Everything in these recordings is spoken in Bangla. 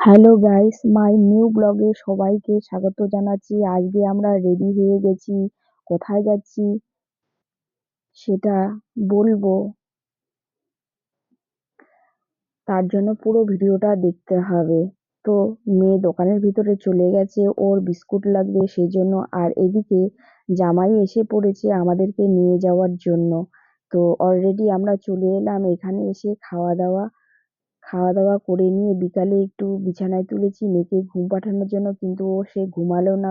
হ্যালো গাইস, মাই নিউ ব্লগে সবাইকে স্বাগত জানাচ্ছি। আজকে আমরা রেডি হয়ে গেছি। কোথায় যাচ্ছি সেটা বলবো, তার জন্য পুরো ভিডিওটা দেখতে হবে। তো মেয়ে দোকানের ভিতরে চলে গেছে, ওর বিস্কুট লাগবে সেই জন্য। আর এদিকে জামাই এসে পড়েছে আমাদেরকে নিয়ে যাওয়ার জন্য। তো অলরেডি আমরা চলে এলাম। এখানে এসে খাওয়া দাওয়া করে নিয়ে বিকালে একটু বিছানায় তুলেছি মেয়েকে ঘুম পাঠানোর জন্য, কিন্তু সে ঘুমালো না।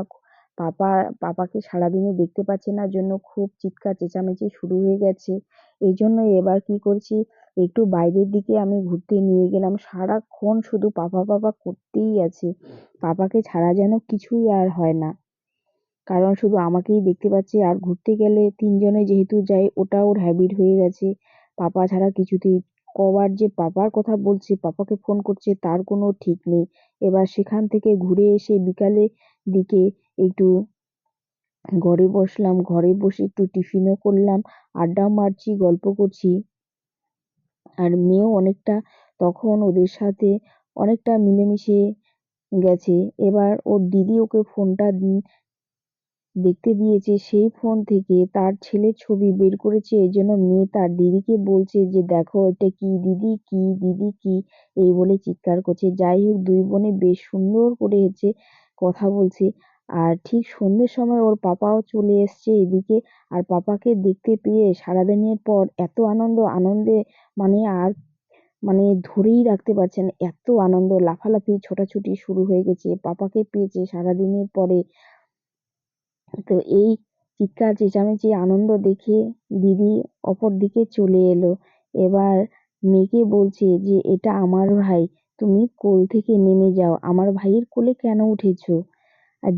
পাপাকে সারাদিনে দেখতে পাচ্ছে না জন্য খুব চিৎকার চেঁচামেচি শুরু হয়ে গেছে। এই জন্য এবার কি করছি, একটু বাইরের দিকে আমি ঘুরতে নিয়ে গেলাম। সারাক্ষণ শুধু পাপা পাপা করতেই আছে। পাপাকে ছাড়া যেন কিছুই আর হয় না, কারণ শুধু আমাকেই দেখতে পাচ্ছে। আর ঘুরতে গেলে তিনজনে যেহেতু যাই, ওটা ওর হ্যাবিট হয়ে গেছে। পাপা ছাড়া কিছুতেই, কবার যে পাপার কথা বলছে, পাপাকে ফোন করছে, তার কোনো ঠিক নেই। এবার সেখান থেকে ঘুরে এসে বিকালে দিকে একটু ঘরে বসলাম। ঘরে বসে একটু টিফিনও করলাম, আড্ডা মারছি, গল্প করছি। আর মেয়েও অনেকটা তখন ওদের সাথে অনেকটা মিলেমিশে গেছে। এবার ওর দিদি ওকে ফোনটা দেখতে দিয়েছে, সেই ফোন থেকে তার ছেলের ছবি বের করেছে। এই জন্য মেয়ে তার দিদিকে বলছে যে দেখো এটা কি দিদি, কি দিদি, কি এই বলে চিৎকার করছে। যাই হোক, দুই বোনে বেশ সুন্দর করে হচ্ছে কথা বলছে। আর ঠিক সন্ধ্যের সময় ওর পাপাও চলে এসছে এদিকে। আর পাপাকে দেখতে পেয়ে সারাদিনের পর এত আনন্দে আর ধরেই রাখতে পারছেন, এত আনন্দ, লাফালাফি ছোটাছুটি শুরু হয়ে গেছে। পাপাকে পেয়েছে সারাদিনের পরে। তো এই চিৎকার চেঁচামেচি আনন্দ দেখে দিদি অপর দিকে চলে এলো। এবার মেয়েকে বলছে যে এটা আমার ভাই, তুমি কোল থেকে নেমে যাও, আমার ভাইয়ের কোলে কেন উঠেছো? আর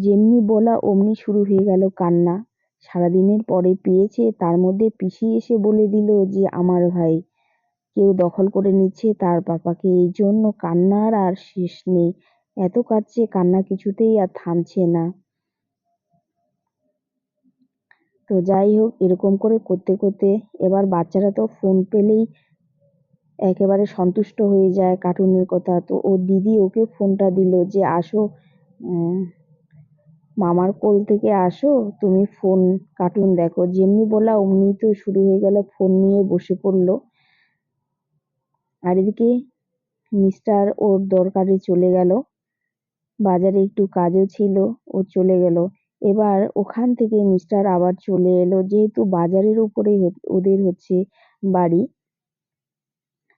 যেমনি বলা অমনি শুরু হয়ে গেল কান্না। সারাদিনের পরে পেয়েছে, তার মধ্যে পিসি এসে বলে দিল যে আমার ভাই, কেউ দখল করে নিচ্ছে তার পাপাকে। এই জন্য কান্নার আর শেষ নেই। এত কাঁদছে, কান্না কিছুতেই আর থামছে না। তো যাই হোক, এরকম করে করতে করতে এবার বাচ্চারা তো ফোন পেলেই একেবারে সন্তুষ্ট হয়ে যায় কার্টুনের কথা। তো ওর দিদি ওকে ফোনটা দিল যে আসো, মামার কোল থেকে আসো, তুমি ফোন কার্টুন দেখো। যেমনি বলা অমনি তো শুরু হয়ে গেল, ফোন নিয়ে বসে পড়লো। আর এদিকে মিস্টার ওর দরকারে চলে গেল, বাজারে একটু কাজও ছিল, ও চলে গেল। এবার ওখান থেকে মিস্টার আবার চলে এলো, যেহেতু বাজারের উপরেই ওদের হচ্ছে বাড়ি।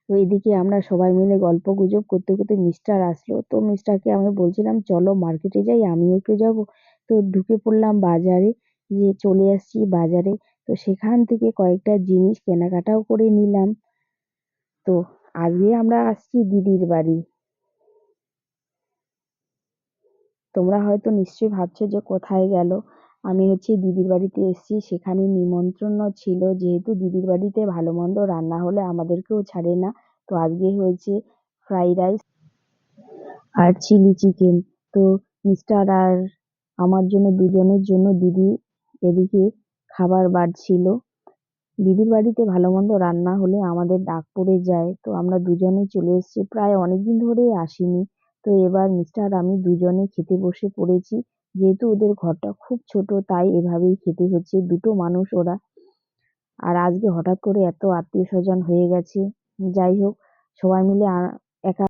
তো এদিকে আমরা সবাই মিলে গল্প গুজব করতে করতে মিস্টার আসলো। তো মিস্টারকে আমি বলছিলাম চলো মার্কেটে যাই, আমিও একটু যাবো। তো ঢুকে পড়লাম বাজারে, যে চলে আসছি বাজারে। তো সেখান থেকে কয়েকটা জিনিস কেনাকাটাও করে নিলাম। তো আজকে আমরা আসছি দিদির বাড়ি। তোমরা হয়তো নিশ্চয়ই ভাবছো যে কোথায় গেল। আমি হচ্ছে দিদির বাড়িতে এসেছি, সেখানে নিমন্ত্রণ ছিল। যেহেতু দিদির বাড়িতে ভালো মন্দ রান্না হলে আমাদেরকেও ছাড়ে না। তো আজকে হয়েছে ফ্রাইড রাইস আর চিলি চিকেন। তো মিস্টার আর আমার জন্য, দুজনের জন্য দিদি এদিকে খাবার বাড়ছিল। দিদির বাড়িতে ভালো মন্দ রান্না হলে আমাদের ডাক পড়ে যায়। তো আমরা দুজনেই চলে এসেছি, প্রায় অনেকদিন ধরেই আসিনি। তো এবার মিস্টার আর আমি দুজনে খেতে বসে পড়েছি। যেহেতু ওদের ঘরটা খুব ছোট, তাই এভাবেই খেতে হচ্ছে, দুটো মানুষ ওরা। আর আজকে হঠাৎ করে এত আত্মীয় স্বজন হয়ে গেছে। যাই হোক, সবাই মিলে একা